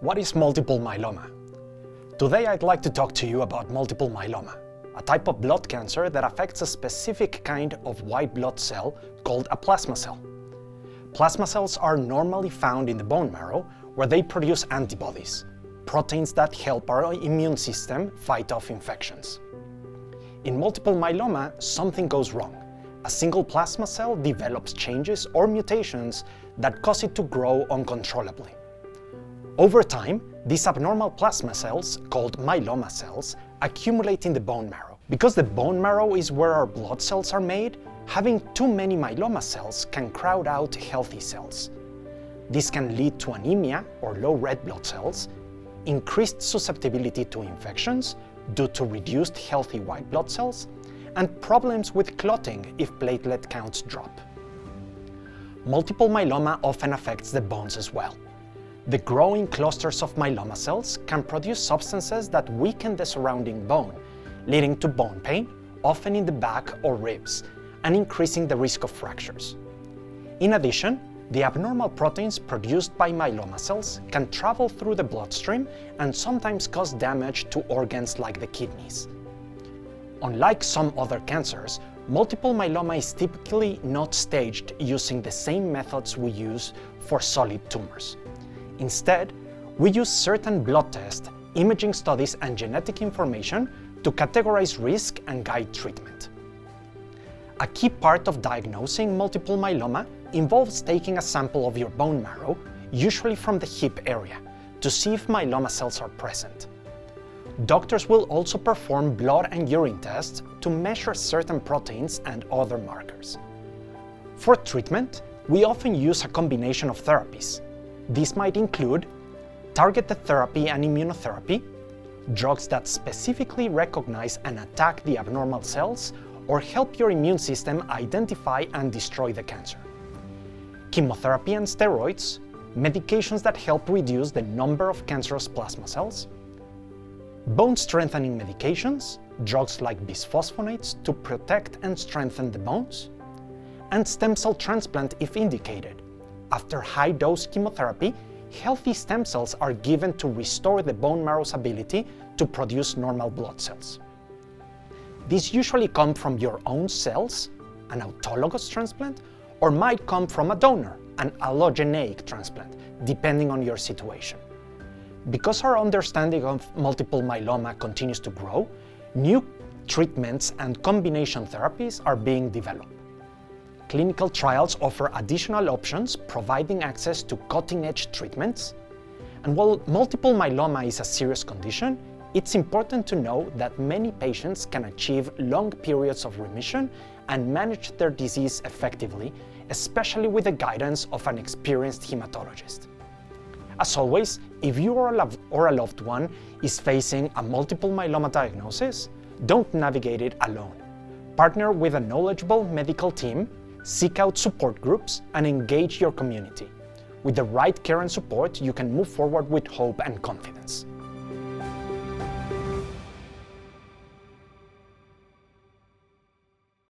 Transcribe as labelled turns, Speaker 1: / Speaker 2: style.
Speaker 1: What is multiple myeloma? Today I'd like to talk to you about multiple myeloma, a type of blood cancer that affects a specific kind of white blood cell called a plasma cell. Plasma cells are normally found in the bone marrow, where they produce antibodies, proteins that help our immune system fight off infections. In multiple myeloma, something goes wrong. A single plasma cell develops changes or mutations that cause it to grow uncontrollably. Over time, these abnormal plasma cells, called myeloma cells, accumulate in the bone marrow. Because the bone marrow is where our blood cells are made, having too many myeloma cells can crowd out healthy cells. This can lead to anemia or low red blood cells, increased susceptibility to infections due to reduced healthy white blood cells, and problems with clotting if platelet counts drop. Multiple myeloma often affects the bones as well. The growing clusters of myeloma cells can produce substances that weaken the surrounding bone, leading to bone pain, often in the back or ribs, and increasing the risk of fractures. In addition, the abnormal proteins produced by myeloma cells can travel through the bloodstream and sometimes cause damage to organs like the kidneys. Unlike some other cancers, multiple myeloma is typically not staged using the same methods we use for solid tumors. Instead, we use certain blood tests, imaging studies, and genetic information to categorize risk and guide treatment. A key part of diagnosing multiple myeloma involves taking a sample of your bone marrow, usually from the hip area, to see if myeloma cells are present. Doctors will also perform blood and urine tests to measure certain proteins and other markers. For treatment, we often use a combination of therapies. These might include targeted therapy and immunotherapy, drugs that specifically recognize and attack the abnormal cells or help your immune system identify and destroy the cancer, chemotherapy and steroids, medications that help reduce the number of cancerous plasma cells, bone-strengthening medications, drugs like bisphosphonates to protect and strengthen the bones, and stem cell transplant if indicated. After high-dose chemotherapy, healthy stem cells are given to restore the bone marrow's ability to produce normal blood cells. These usually come from your own cells, an autologous transplant, or might come from a donor, an allogeneic transplant, depending on your situation. Because our understanding of multiple myeloma continues to grow, new treatments and combination therapies are being developed. Clinical trials offer additional options, providing access to cutting-edge treatments. And while multiple myeloma is a serious condition, it's important to know that many patients can achieve long periods of remission and manage their disease effectively, especially with the guidance of an experienced hematologist. As always, if you or a loved one is facing a multiple myeloma diagnosis, don't navigate it alone. Partner with a knowledgeable medical team, seek out support groups, and engage your community. With the right care and support, you can move forward with hope and confidence.